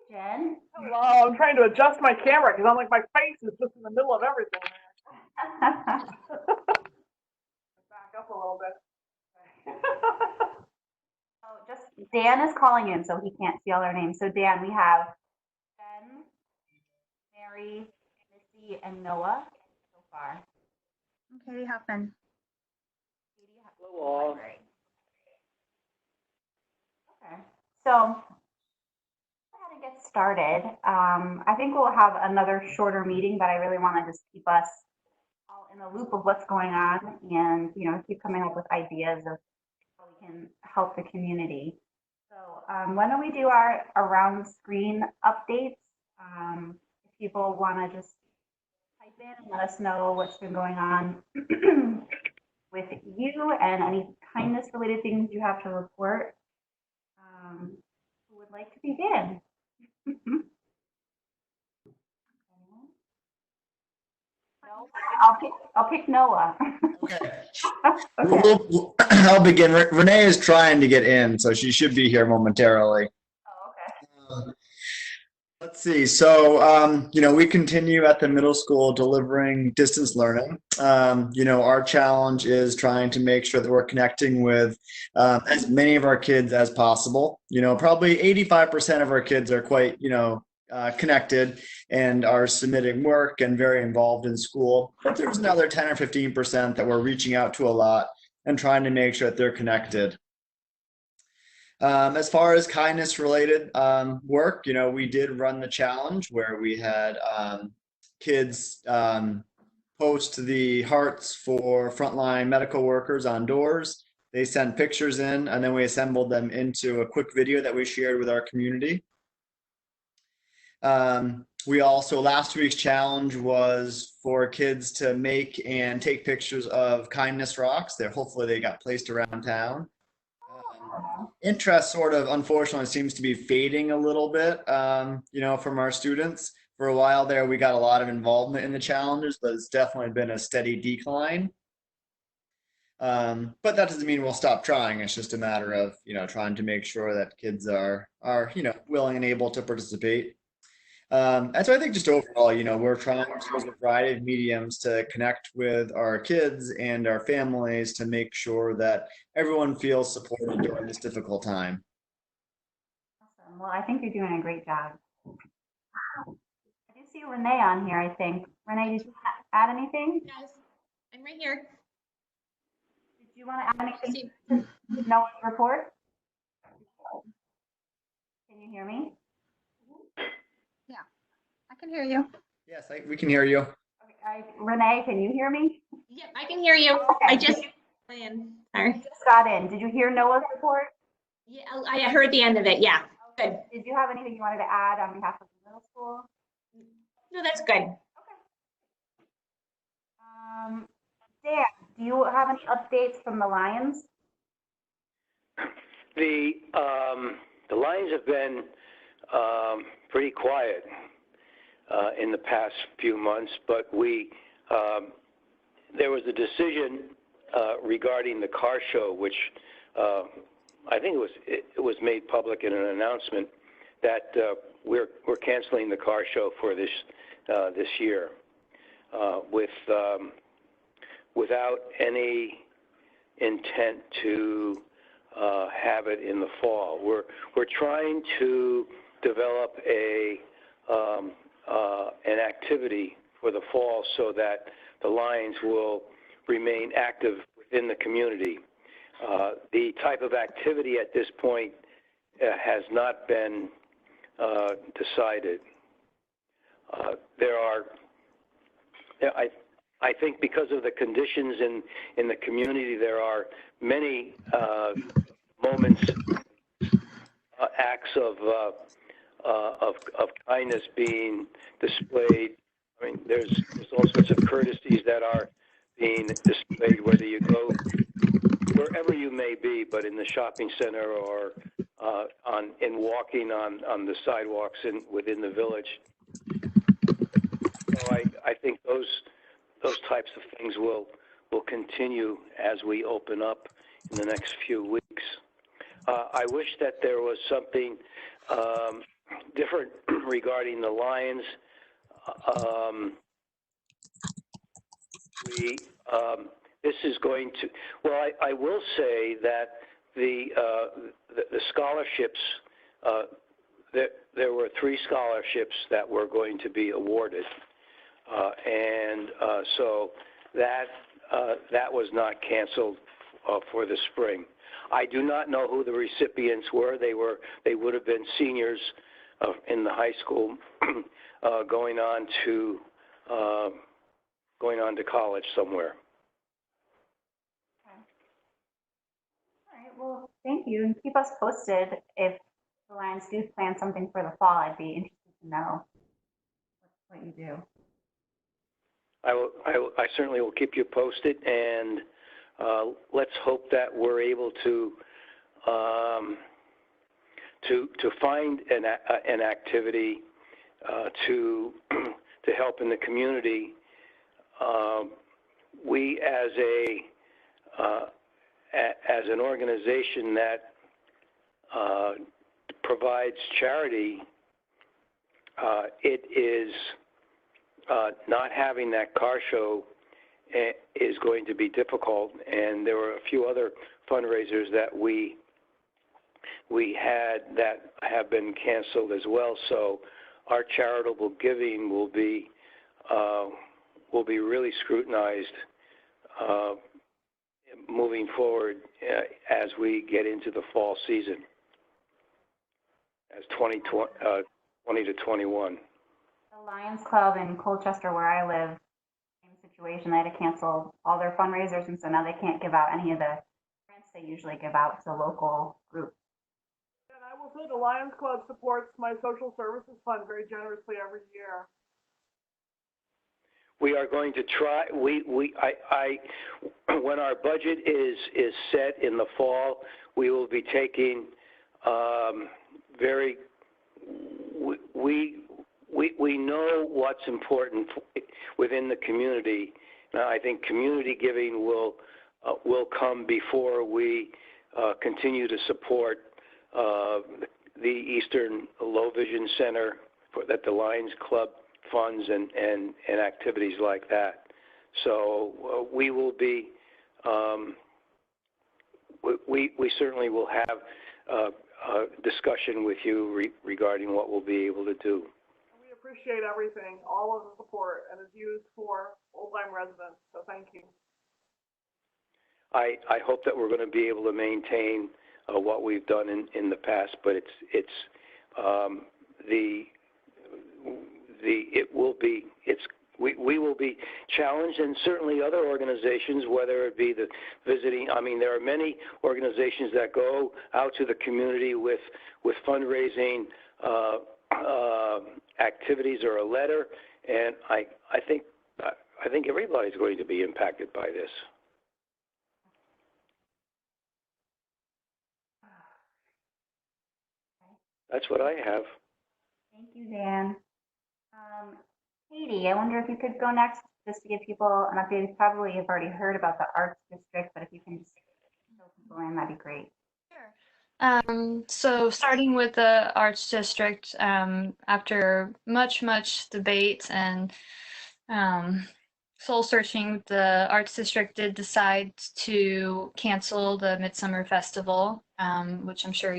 Jen. Hello, I'm trying to adjust my camera because I'm like, my face is just in the middle of everything. Back up a little bit. So just Dan is calling in, so he can't see all our names. So Dan, we have Jen, Mary, Missy, and Noah so far. Okay, Huffman. Katie, Hello. library. Okay, so go ahead and get started. I think we'll have another shorter meeting, but I really want to just keep us all in the loop of what's going on and, keep coming up with ideas of how we can help the community. So why don't we do our around the screen updates? If people want to just type in and let us know what's been going on with you and any kindness related things you have to report. Who would like to begin? No, I'll pick Noah. Okay. Okay. I'll begin. Renee is trying to get in, so she should be here momentarily. Oh, okay. Let's see. So, we continue at the middle school delivering distance learning. Our challenge is trying to make sure that we're connecting with as many of our kids as possible. Probably 85% of our kids are quite, connected and are submitting work and very involved in school. But there's another 10 or 15% that we're reaching out to a lot and trying to make sure that they're connected. As far as kindness related work, we did run the challenge where we had kids post the hearts for frontline medical workers on doors. They sent pictures in, and then we assembled them into a quick video that we shared with our community. We also, last week's challenge was for kids to make and take pictures of kindness rocks. Hopefully they got placed around town. Interest sort of unfortunately seems to be fading a little bit, from our students. For a while there, we got a lot of involvement in the challenges, but it's definitely been a steady decline. But that doesn't mean we'll stop trying. It's just a matter of, trying to make sure that kids are willing and able to participate. And so I think just overall, we're trying to use a variety of mediums to connect with our kids and our families to make sure that everyone feels supported during this difficult time. Awesome. Well, I think you're doing a great job. I do see Renee on here, I think. Renee, did you add anything? Yes, I'm right here. Did you want to add anything to Noah's report? Can you hear me? Yeah, I can hear you. Yes, we can hear you. Okay, Renee, can you hear me? Yep, I can hear you. Okay. I just sorry. Just got in. Did you hear Noah's report? Yeah, I heard the end of it. Yeah, good. Did you have anything you wanted to add on behalf of the middle school? No, that's good. Okay. Dan, do you have any updates from the Lions? The Lions have been pretty quiet in the past few months, but there was a decision regarding the car show, which I think it was made public in an announcement that we're canceling the car show for this year without any intent to have it in the fall. We're trying to develop an activity for the fall so that the Lions will remain active within the community. The type of activity at this point has not been decided. I think because of the conditions in the community, there are many moments, acts of kindness being displayed. I mean, there's all sorts of courtesies that are being displayed, whether you go wherever you may be, but in the shopping center or in walking on the sidewalks within the village. So I think those types of things will continue as we open up in the next few weeks. I wish that there was something different regarding the Lions. This is going to, well, I will say that the scholarships, there were 3 scholarships that were going to be awarded. So that was not canceled for the spring. I do not know who the recipients were. They would have been seniors in the high school going on to college somewhere. Okay. All right. Well, thank you, and keep us posted if the Lions do plan something for the fall. I'd be interested to know what you do. I certainly will keep you posted, and let's hope that we're able to find an activity to help in the community. We as an organization that provides charity, it is not having that car show is going to be difficult, and there were a few other fundraisers that we had that have been canceled as well. So our charitable giving will be really scrutinized moving forward as we get into the fall season, as 2020 to 21. The Lions Club in Colchester, where I live, same situation. They had to cancel all their fundraisers, and so now they can't give out any of the grants they usually give out to local groups. And I will say the Lions Club supports my social services fund very generously every year. We are going to try. When our budget is set in the fall, we will be taking We know what's important within the community. Now, I think community giving will come before we continue to support the Eastern Low Vision Center that the Lions Club funds and activities like that. So we will be, we certainly will have a discussion with you regarding what we'll be able to do. We appreciate everything, all of the support, and it's used for Old Lyme residents, so thank you. I hope that we're going to be able to maintain what we've done in the past, but we will be challenged, and certainly other organizations, whether it be the visiting. I mean, there are many organizations that go out to the community with fundraising activities or a letter, and I think everybody's going to be impacted by this. That's what I have. Thank you, Dan. Katie, I wonder if you could go next just to give people an update. You probably have already heard about the Arts District, but if you can just fill people in, that'd be great. Sure. So starting with the Arts District, after much debate and soul searching, the Arts District did decide to cancel the Midsummer Festival, which I'm sure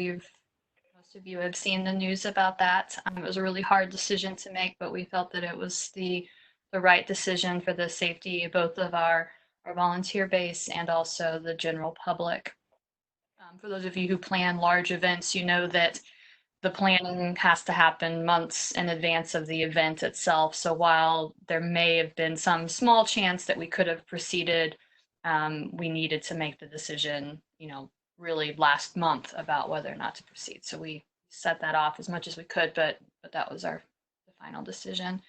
most of you have seen the news about that. It was a really hard decision to make, but we felt that it was the right decision for the safety both of our volunteer base and also the general public. For those of you who plan large events, you know that the planning has to happen months in advance of the event itself. So while there may have been some small chance that we could have proceeded, we needed to make the decision, really last month about whether or not to proceed. So we set that off as much as we could, but that was the final decision.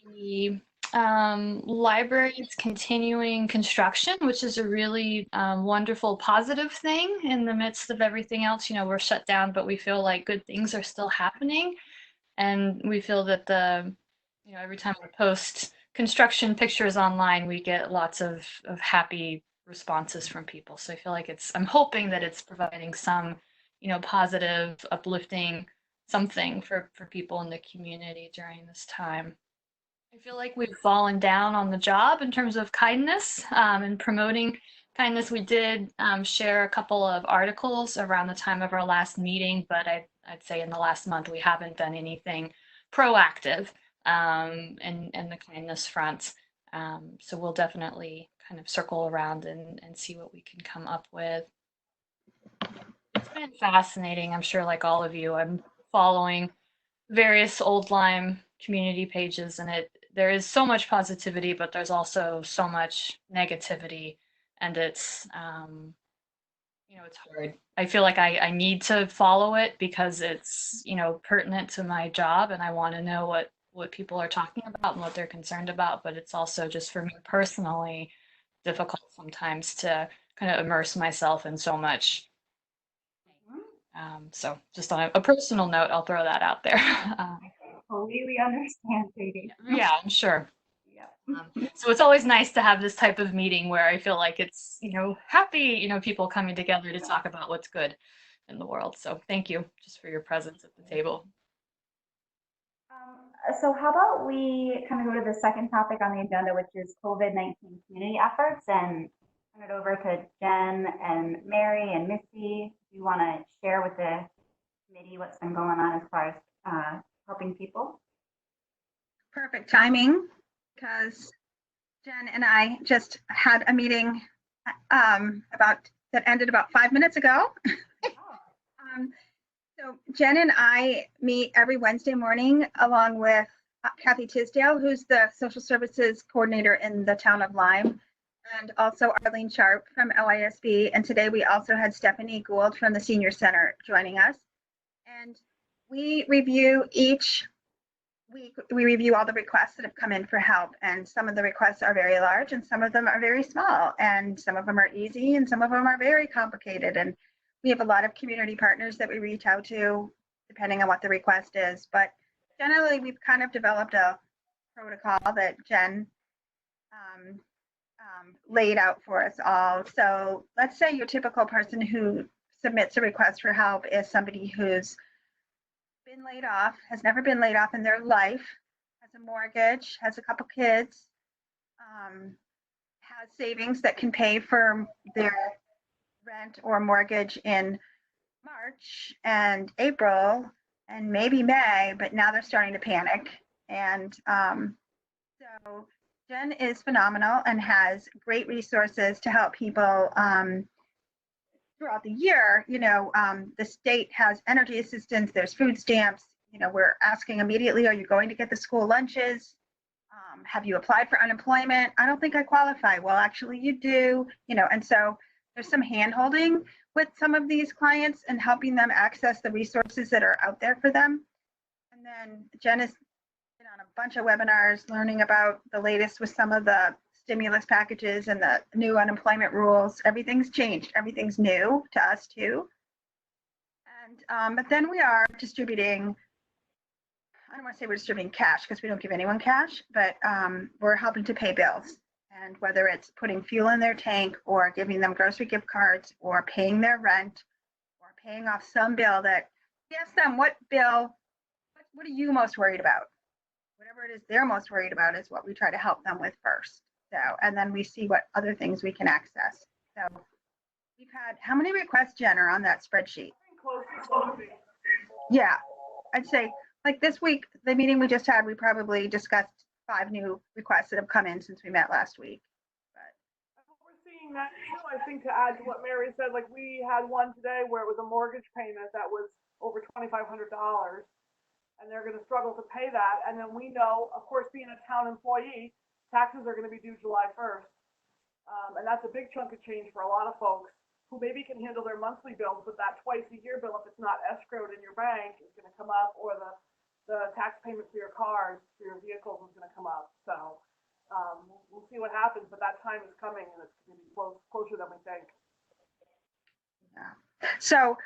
The library is continuing construction, which is a really wonderful, positive thing in the midst of everything else. We're shut down, but we feel like good things are still happening. And we feel that every time we post construction pictures online, we get lots of happy responses from people. So I feel like I'm hoping that it's providing some, positive, uplifting something for people in the community during this time. I feel like we've fallen down on the job in terms of kindness and promoting kindness. We did share a couple of articles around the time of our last meeting, but I'd say in the last month we haven't done anything proactive in the kindness front. So we'll definitely kind of circle around and see what we can come up with. It's been fascinating. I'm sure, like all of you, I'm following various Old Lyme community pages, and there is so much positivity, but there's also so much negativity, and it's it's hard. I feel like I need to follow it because it's pertinent to my job, and I want to know what people are talking about and what they're concerned about. But it's also just for me personally difficult sometimes to kind of immerse myself in so much. So just on a personal note, I'll throw that out there. Completely understand, Katie. Yeah, I'm sure. Yeah. So it's always nice to have this type of meeting where I feel like it's, happy, people coming together to talk about what's good in the world. So thank you just for your presence at the table. So how about we kind of go to the second topic on the agenda, which is COVID-19 community efforts, and turn it over to Jen and Mary and Missy. Do you want to share with the committee what's been going on as far as helping people? Perfect timing, because Jen and I just had a meeting that ended about 5 minutes ago. So Jen and I meet every Wednesday morning along with Kathy Tisdale, who's the social services coordinator in the town of Lyme, and also Arlene Sharp from LISB. And today we also had Stephanie Gould from the Senior Center joining us. And we review each week, we review all the requests that have come in for help. And some of the requests are very large and some of them are very small. And some of them are easy and some of them are very complicated. And we have a lot of community partners that we reach out to depending on what the request is. But generally, we've kind of developed a protocol that Jen laid out for us all. So let's say your typical person who submits a request for help is somebody who's been laid off, has never been laid off in their life, has a mortgage, has a couple kids, has savings that can pay for their rent or mortgage in March and April and maybe May, but now they're starting to panic. And so Jen is phenomenal and has great resources to help people throughout the year. The state has energy assistance, there's food stamps. We're asking immediately, are you going to get the school lunches? Have you applied for unemployment? I don't think I qualify. Well, actually you do, and so there's some hand-holding with some of these clients and helping them access the resources that are out there for them. And then Jen has been on a bunch of webinars learning about the latest with some of the stimulus packages and the new unemployment rules. Everything's changed. Everything's new to us too. And but then we are distributing, I don't want to say we're distributing cash because we don't give anyone cash, but we're helping to pay bills. And whether it's putting fuel in their tank or giving them grocery gift cards or paying their rent or paying off some bill that we ask them, what are you most worried about? Whatever it is they're most worried about is what we try to help them with first. So, and then we see what other things we can access. So we've had, how many requests, Jen, are on that spreadsheet? Yeah, I'd say like this week, the meeting we just had, we probably discussed 5 new requests that have come in since we met last week. But we're seeing that too, I think, to add to what Mary said, like we had one today where it was a mortgage payment that was over $2,500 and they're going to struggle to pay that. And then we know, of course, being a town employee, taxes are going to be due July 1st. And that's a big chunk of change for a lot of folks who maybe can handle their monthly bills, but that twice-a-year bill, if it's not escrowed in your bank, is going to come up, or the tax payment for your cars, for your vehicles is going to come up. So we'll see what happens, but that time is coming and it's going to be closer than we think. yeah. So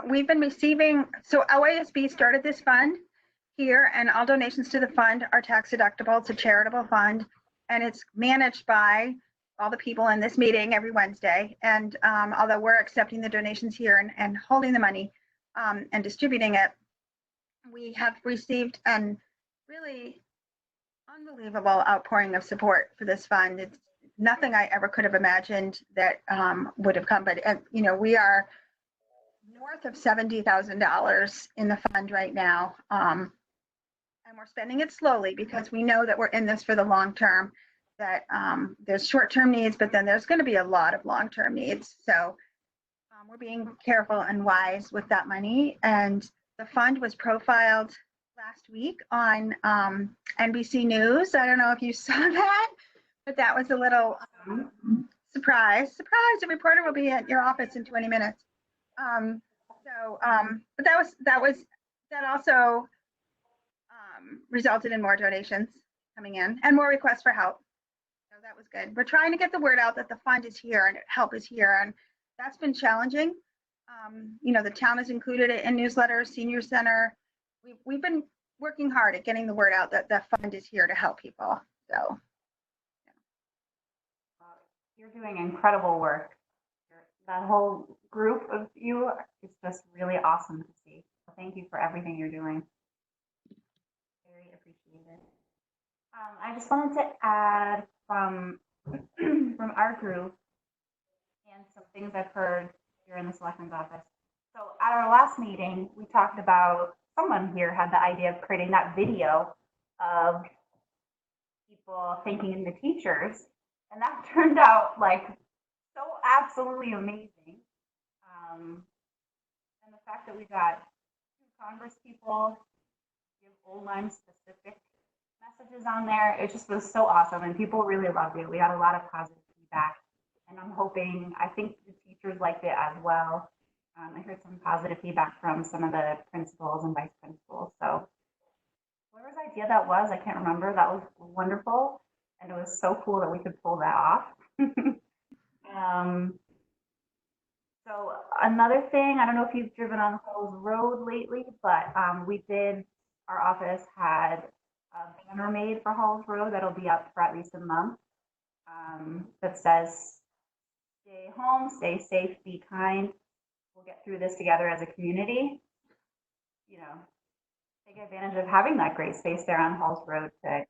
we've been receiving, so LASB started this fund here, and all donations to the fund are tax deductible. It's a charitable fund, and it's managed by all the people in this meeting every Wednesday. And although we're accepting the donations here and holding the money and distributing it, We have received an really unbelievable outpouring of support for this fund. It's nothing I ever could have imagined that would have come, but we are north of $70,000 in the fund right now. And we're spending it slowly because we know that we're in this for the long term, that there's short-term needs, but then there's going to be a lot of long-term needs. So we're being careful and wise with that money. And the fund was profiled last week on NBC News. I don't know if you saw that, but that was a little surprise. Surprise, a reporter will be at your office in 20 minutes. But that also resulted in more donations coming in and more requests for help. So that was good. We're trying to get the word out that the fund is here and help is here, and that's been challenging. The town has included it in newsletters, senior center. We've been working hard at getting the word out that the fund is here to help people. So you're doing incredible work. That whole group of you is just really awesome to see. So thank you for everything you're doing. Very appreciated. I just wanted to add from our group and some things I've heard here in the selectman's office. So at our last meeting, we talked about, someone here had the idea of creating that video of people thanking the teachers, and that turned out like so absolutely amazing. And the fact that we got 2 Congress people give Old Lyme specific messages on there, it just was so awesome, and people really loved it. We had a lot of positive feedback, and I think the teachers liked it as well. I heard some positive feedback from some of the principals and vice principals. So whoever's idea that was, I can't remember, that was wonderful, and it was so cool that we could pull that off. So another thing, I don't know if you've driven on Halls Road lately, but our office had a banner made for Halls Road that'll be up for at least a month, that says, stay home, stay safe, be kind. We'll get through this together as a community. Take advantage of having that great space there on Halls Road to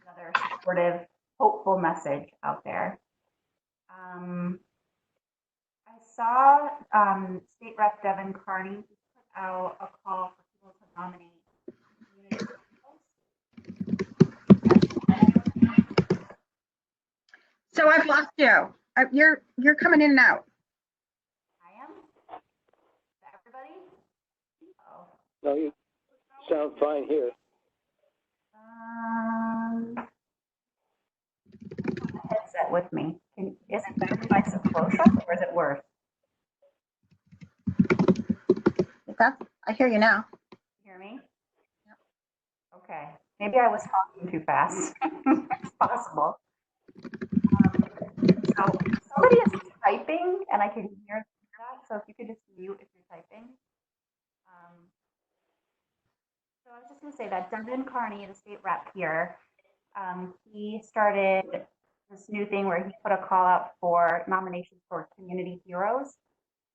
another supportive, hopeful message out there. I saw State Rep Devin Carney put out a call for people to nominate community. So I've lost you. You're coming in and out. I am? Is that everybody? Oh. No, you sound fine here. Headset with me. Is it my close-up or is it worse? I hear you now. You hear me? Yep. Okay. Maybe I was talking too fast. It's possible. So somebody is typing and I can hear that. So if you could just mute if you're typing. So I was just going to say that Devin Carney, the state rep here, he started this new thing where he put a call out for nominations for community heroes.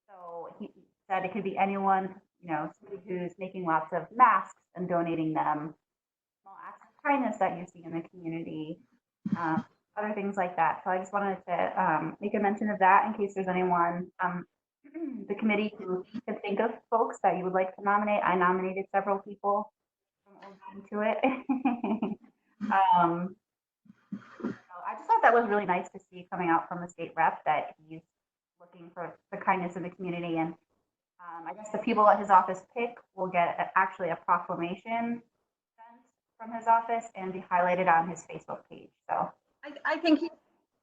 So he said it could be anyone, somebody who's making lots of masks and donating them, small acts of kindness that you see in the community, other things like that. So I just wanted to make a mention of that in case there's anyone the committee who can think of folks that you would like to nominate. I nominated several people from Old Lyme to it. So I just thought that was really nice to see coming out from the state rep that he's looking for the kindness of the community. And I guess the people at his office pick will get actually a proclamation sent from his office and be highlighted on his Facebook page. So I think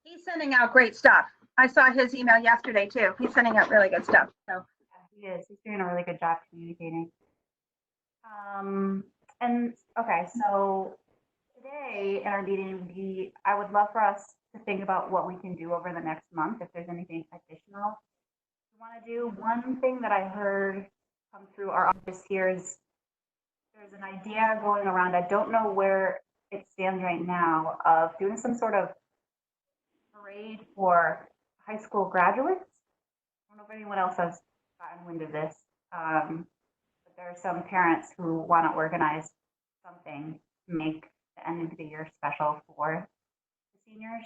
he's sending out great stuff. I saw his email yesterday too. He's sending out really good stuff. So yeah, he is. He's doing a really good job communicating. And okay, so today in our meeting, I would love for us to think about what we can do over the next month. If there's anything additional we want to do. One thing that I heard come through our office here is there's an idea going around. I don't know where it stands right now of doing some sort of parade for high school graduates. I don't know if anyone else has gotten wind of this. But there are some parents who want to organize something to make the end of the year special for the seniors.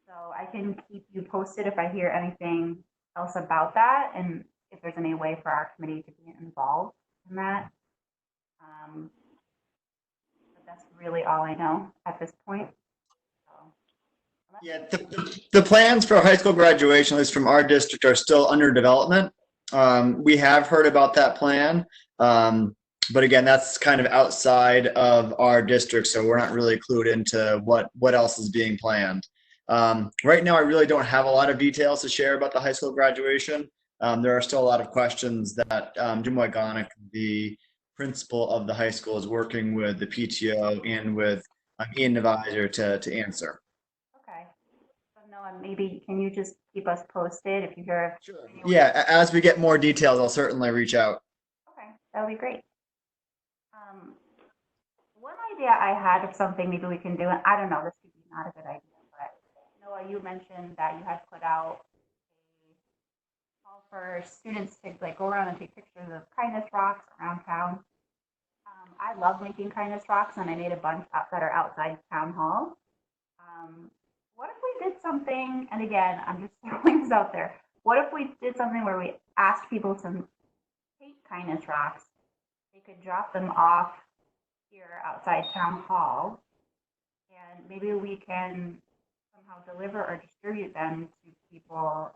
So I can keep you posted if I hear anything else about that and if there's any way for our committee to be involved in that. But that's really all I know at this point. So, Yeah, the plans for high school graduation, at least from our district, are still under development. We have heard about that plan, but again, that's kind of outside of our district, so we're not really clued into what else is being planned. Right now, I really don't have a lot of details to share about the high school graduation. There are still a lot of questions that Jim Wygonick, the principal of the high school, is working with the PTO and with Ian Deviser to answer. okay. So Noah, maybe can you just keep us posted if you hear? Sure. Yeah, as we get more details, I'll certainly reach out. Okay, that would be great. One idea I had of something maybe we can do, and I don't know, this could be not a good idea, but Noah, you mentioned that you had put out a call for students to like go around and take pictures of kindness rocks around town. I love making kindness rocks, and I made a bunch that are outside town hall. What if we did something, and again, I'm just throwing this out there. What if we did something where we asked people to take kindness rocks? They could drop them off here outside town hall, and maybe we can somehow deliver or distribute them to people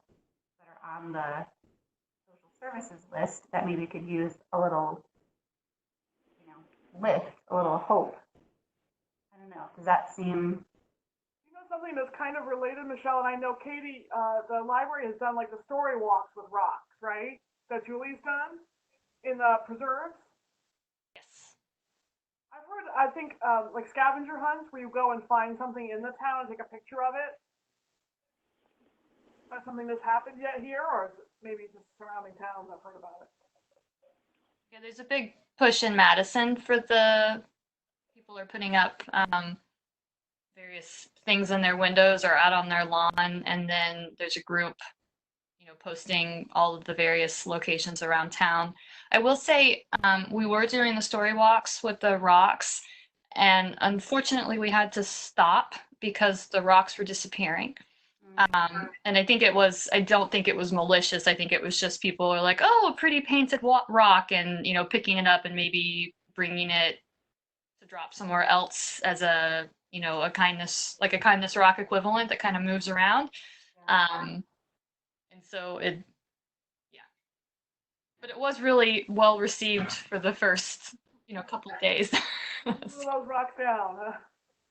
that are on the social services list that maybe could use a little, lift, a little hope. I don't know. Does that seem? Something that's kind of related, Michelle, and I know Katie, the library has done like the story walks with rocks, right? That Julie's done in the preserves. Yes. I've heard, I think, like scavenger hunts where you go and find something in the town and take a picture of it. Is that something that's happened yet here, or is it maybe just surrounding towns I've heard about it? Yeah, there's a big push in Madison for the people are putting up various things in their windows or out on their lawn, and then there's a group posting all of the various locations around town. I will say we were doing the story walks with the rocks, and unfortunately we had to stop because the rocks were disappearing. And I don't think it was malicious. I think it was just people are like, oh, a pretty painted rock, and picking it up and maybe bringing it to drop somewhere else as a a kindness rock equivalent that kind of moves around. And so but it was really well received for the first couple of days. Move those rocks down.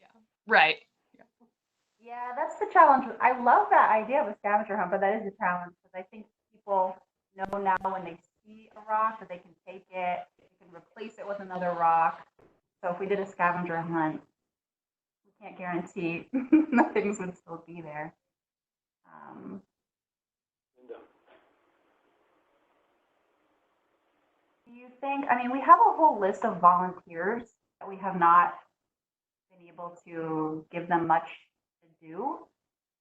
Yeah. Right. Yeah, that's the challenge. I love that idea of a scavenger hunt, but that is a challenge because I think people know now when they see a rock that they can take it, they can replace it with another rock. So if we did a scavenger hunt, we can't guarantee the things would still be there. Do you think, we have a whole list of volunteers that we have not been able to give them much to do.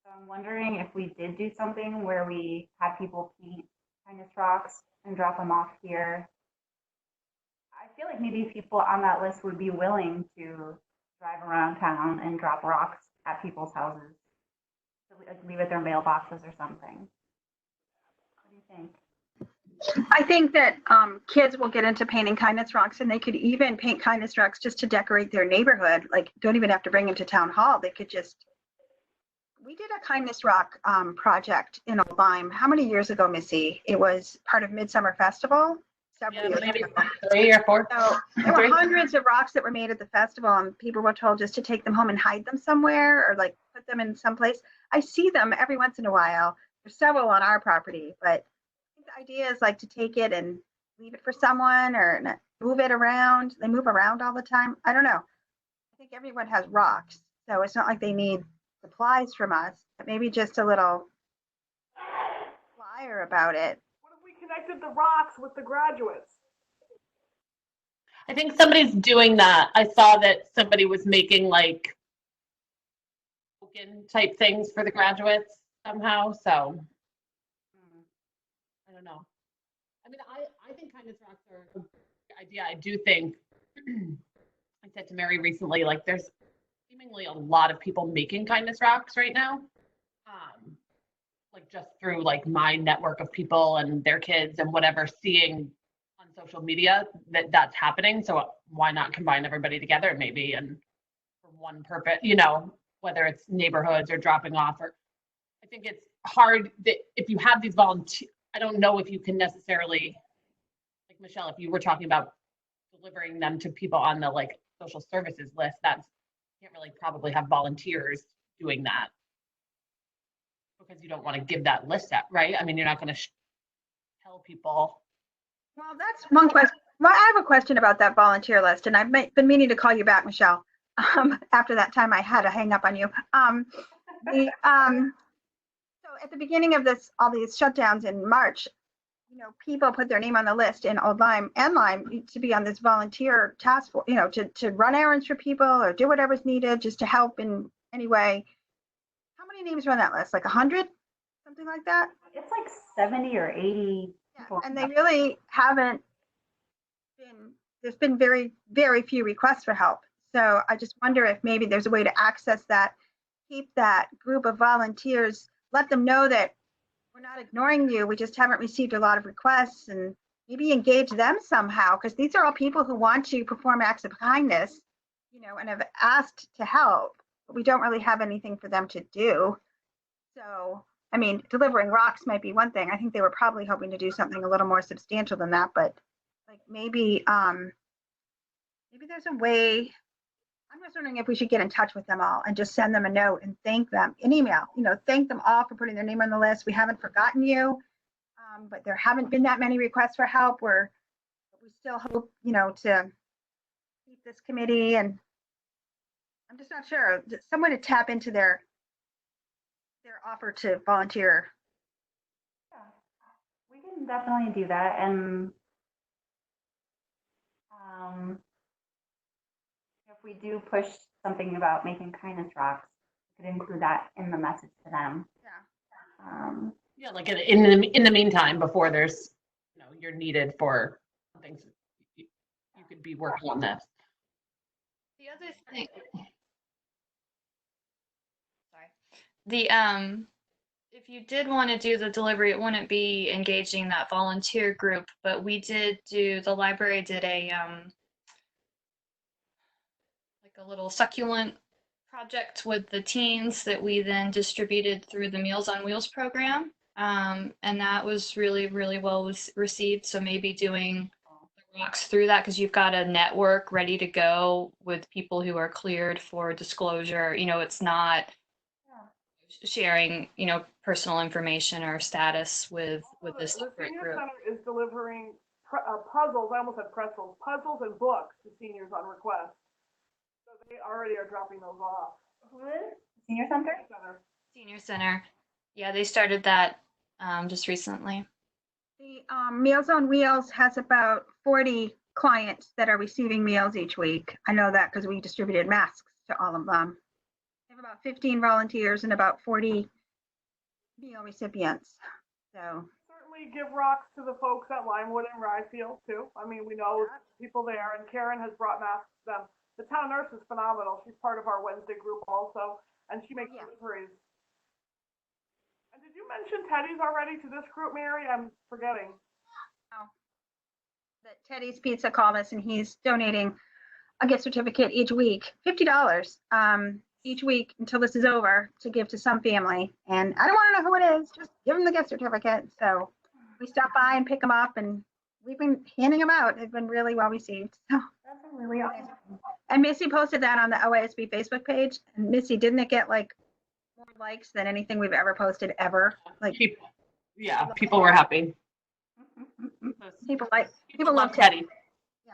So I'm wondering if we did do something where we had people paint kindness rocks and drop them off here. I feel like maybe people on that list would be willing to drive around town and drop rocks at people's houses, so like leave at their mailboxes or something. What do you think? I think that kids will get into painting kindness rocks, and they could even paint kindness rocks just to decorate their neighborhood. Like, don't even have to bring them to town hall. They could just. We did a kindness rock project in Old Lyme. How many years ago, Missy? It was part of Midsummer Festival. Maybe 3 or 4. So there were hundreds of rocks that were made at the festival, and people were told just to take them home and hide them somewhere, or like put them in some place. I see them every once in a while. There's several on our property, but the idea is like to take it and leave it for someone or move it around. They move around all the time. I don't know. I think everyone has rocks, so it's not like they need supplies from us, but maybe just a little flyer about it. What if we connected the rocks with the graduates? I think somebody's doing that. I saw that somebody was making like token type things for the graduates somehow. So I don't know. I mean, I think kindness rocks are a good idea. I do think, I said to Mary recently, like there's seemingly a lot of people making kindness rocks right now. Like just through like my network of people and their kids and whatever, seeing on social media that that's happening. So why not combine everybody together maybe and for one purpose, you know, whether it's neighborhoods or dropping off, or I think it's hard that if you have these volunteer, I don't know if you can necessarily, like Michelle, if you were talking about delivering them to people on the like social services list, that's can't really probably have volunteers doing that because you don't want to give that list out, right? I mean, you're not going to tell people. Well, that's one question. Well, I have a question about that volunteer list, and I've been meaning to call you back, Michelle. After that time I had to hang up on you. So at the beginning of all these shutdowns in March, you know, people put their name on the list in Old Lyme and Lyme to be on this volunteer task force, you know, to run errands for people or do whatever's needed just to help in any way. How many names are on that list? Like 100? Something like that? It's like 70 or 80 people. And they really haven't there's been very, very few requests for help. So I just wonder if maybe there's a way to access that, keep that group of volunteers, let them know that we're not ignoring you. We just haven't received a lot of requests, and maybe engage them somehow, because these are all people who want to perform acts of kindness, you know, and have asked to help, but we don't really have anything for them to do. So, I mean, delivering rocks might be one thing. I think they were probably hoping to do something a little more substantial than that, but like maybe there's a way. I'm just wondering if we should get in touch with them all and just send them a note and thank them, an email, you know, thank them all for putting their name on the list. We haven't forgotten you, but there haven't been that many requests for help. We still hope, you know, to keep this committee, and I'm just not sure, someone to tap into their offer to volunteer. Yeah, we can definitely do that. And if we do push something about making kindness rocks, we could include that in the message to them. Yeah. Yeah, like in the meantime, before there's, you know, you're needed for things, you could be working on this. The other thing, sorry, the if you did want to do the delivery, it wouldn't be engaging that volunteer group, but the library did a like a little succulent project with the teens that we then distributed through the Meals on Wheels program. And that was really, really well received. So maybe doing the rocks through that, because you've got a network ready to go with people who are cleared for disclosure. You know, it's not sharing, you know, personal information or status with this The separate senior group. center is delivering puzzles. I almost said pretzels, puzzles and books to seniors on request. So they already are dropping those off. Who is? Senior Center? Senior Center. Yeah, they started that just recently. The Meals on Wheels has about 40 clients that are receiving meals each week. I know that because we distributed masks to all of them. They have about 15 volunteers and about 40 meal recipients. So certainly give rocks to the folks at Limewood and Ryefield too. I mean, we know people there, and Karen has brought masks to them. The town nurse is phenomenal. She's part of our Wednesday group also, and she makes deliveries. And did you mention Teddy's already to this group, Mary? I'm forgetting. oh, that Teddy's Pizza called us, and he's donating a gift certificate each week, $50 each week until this is over, to give to some family. And I don't want to know who it is, just give them the gift certificate. So we stop by and pick them up, and we've been handing them out. They've been really well received. So That's really awesome. And Missy posted that on the OASB Facebook page. And Missy, didn't it get like more likes than anything we've ever posted ever? Like, People were happy. People love Teddy. Yeah.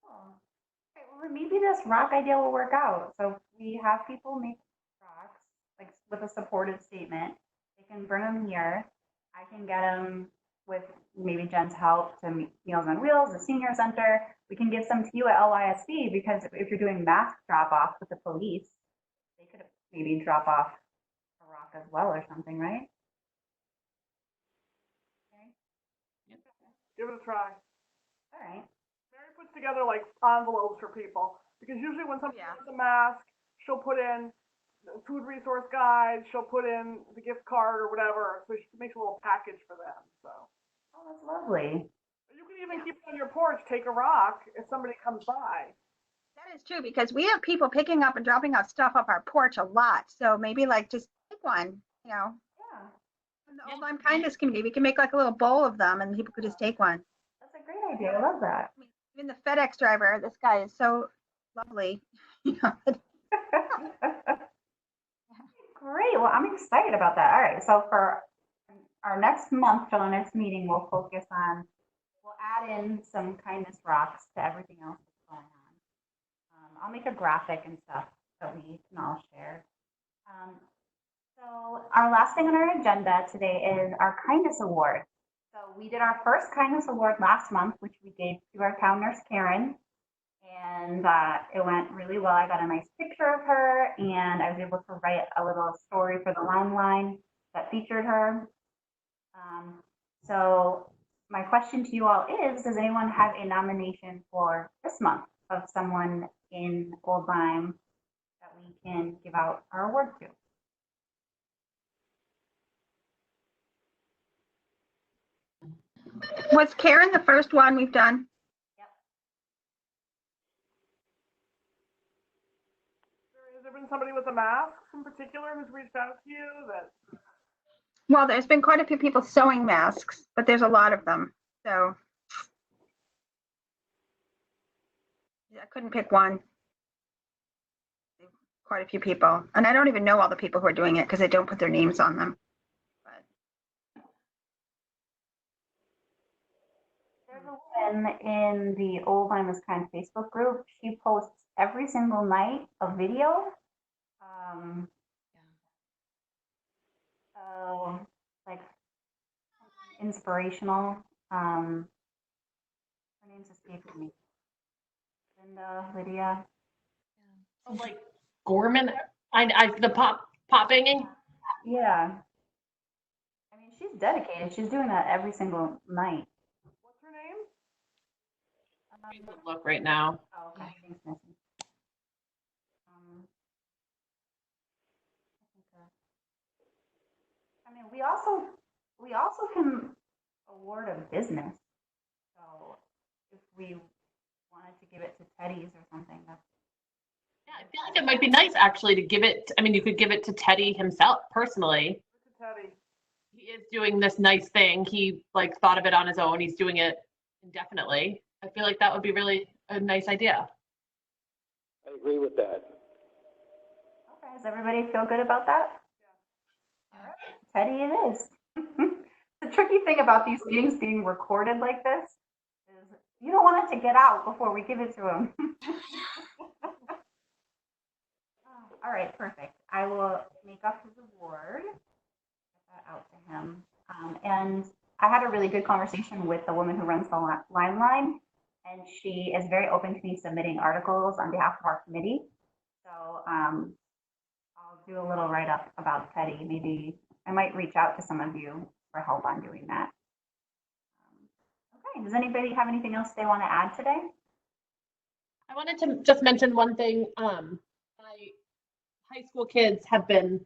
Cool. Okay, well, maybe this rock idea will work out. So we have people make rocks, like with a supportive statement. They can bring them here. I can get them with maybe Jen's help to Meals on Wheels, the senior center. We can give some to you at LISB, because if you're doing mask drop off with the police, they could maybe drop off a rock as well or something, right? Okay. Give it a try. All right. Mary puts together like envelopes for people because usually when somebody Yeah. gets a mask, she'll put in the food resource guide, she'll put in the gift card or whatever. So she makes a little package for them. So Oh, that's lovely. you can even keep it on your porch. Take a rock if somebody comes by. That is true because we have people picking up and dropping off stuff off our porch a lot. So maybe like just take one, Yeah. from the Old Lyme Kindness Committee. We can make like a little bowl of them and people could just take one. That's a great idea. I love that. Even the FedEx driver, this guy is so lovely. Great. Well, I'm excited about that. All right. So for our next month, for our next meeting, we'll add in some kindness rocks to everything else that's going on. I'll make a graphic and stuff that we can all share. So our last thing on our agenda today is our kindness award. So we did our first kindness award last month, which we gave to our town nurse, Karen. And it went really well. I got a nice picture of her, and I was able to write a little story for the Lyme line that featured her. So my question to you all is, does anyone have a nomination for this month of someone in Old Lyme that we can give out our award to? Was Karen the first one we've done? Has there been somebody with a mask in particular who's reached out to you that? Well, there's been quite a few people sewing masks, but there's a lot of them. So I couldn't pick one. Quite a few people. And I don't even know all the people who are doing it because they don't put their names on them. There's a woman in the Old Lyme is Kind Facebook group. She posts every single night a video. So like inspirational. Her name's escaping me. Linda, Lydia. Oh, like Gorman, the pop banging. Yeah. I mean, she's dedicated. She's doing that every single night. What's her name? Look right now. Oh, okay. Thanks, Missy. I mean, we also can award a business. So if we wanted to give it to Teddy's or something, that's Yeah, I feel like it might be nice actually to give it. I mean, you could give it to Teddy himself personally. Teddy. He is doing this nice thing. He like thought of it on his own. He's doing it indefinitely. I feel like that would be really a nice idea. I agree with that. okay. Does everybody feel good about that? Yeah. All right. Teddy it is. The tricky thing about these meetings being recorded like this is you don't want it to get out before we give it to him. All right, perfect. I will make up his award, get that out to him. And I had a really good conversation with the woman who runs the Lyme Line, and she is very open to me submitting articles on behalf of our committee. So I'll do a little write-up about Teddy. Maybe I might reach out to some of you for help on doing that. Okay, does anybody have anything else they want to add today? I wanted to just mention one thing. My high school kids I've been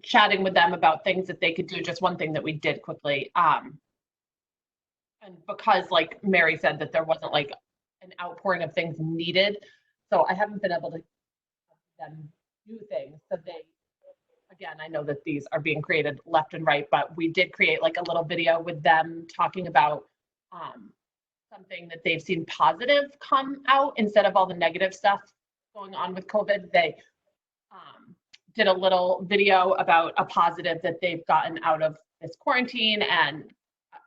chatting with them about things that they could do. Just one thing that we did quickly. And because like Mary said that there wasn't like an outpouring of things needed. So I haven't been able to have them do things. So they, again, I know that these are being created left and right, but we did create like a little video with them talking about something that they've seen positive come out instead of all the negative stuff going on with COVID. They did a little video about a positive that they've gotten out of this quarantine, and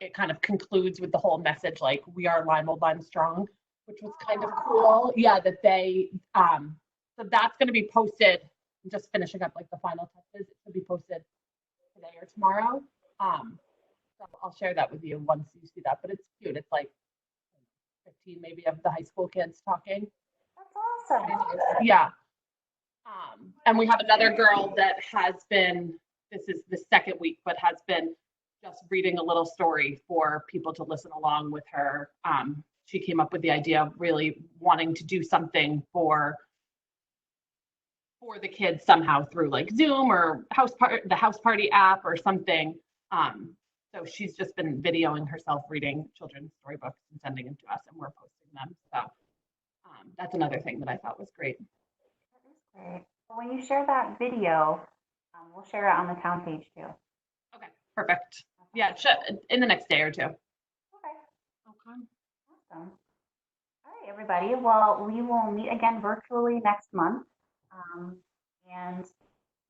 it kind of concludes with the whole message like we are Lyme, Old Lyme strong, which was kind of cool. Yeah, that they so that's going to be posted. I'm just finishing up like the final touches. It should be posted today or tomorrow. So I'll share that with you once you see that. But it's cute. It's like 15 maybe of the high school kids talking. That's awesome. Yeah. And we have another girl that has been, this is the second week, but has been just reading a little story for people to listen along with her. She came up with the idea of really wanting to do something for the kids somehow through like Zoom or the house party app or something. So she's just been videoing herself reading children's storybooks and sending them to us, and we're posting them. So that's another thing that I thought was great. Great. Well, when you share that video, we'll share it on the town page too. Okay, perfect. Yeah, in the next day or two. Okay. Okay. Awesome. All right, everybody. Well, we will meet again virtually next month. And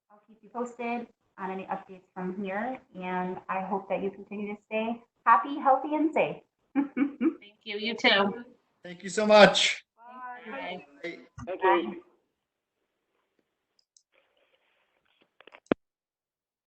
I'll keep you posted on any updates from here. And I hope that you continue to stay happy, healthy, and safe. Thank you. You too. Thank you so much. Bye. Bye. Thank you.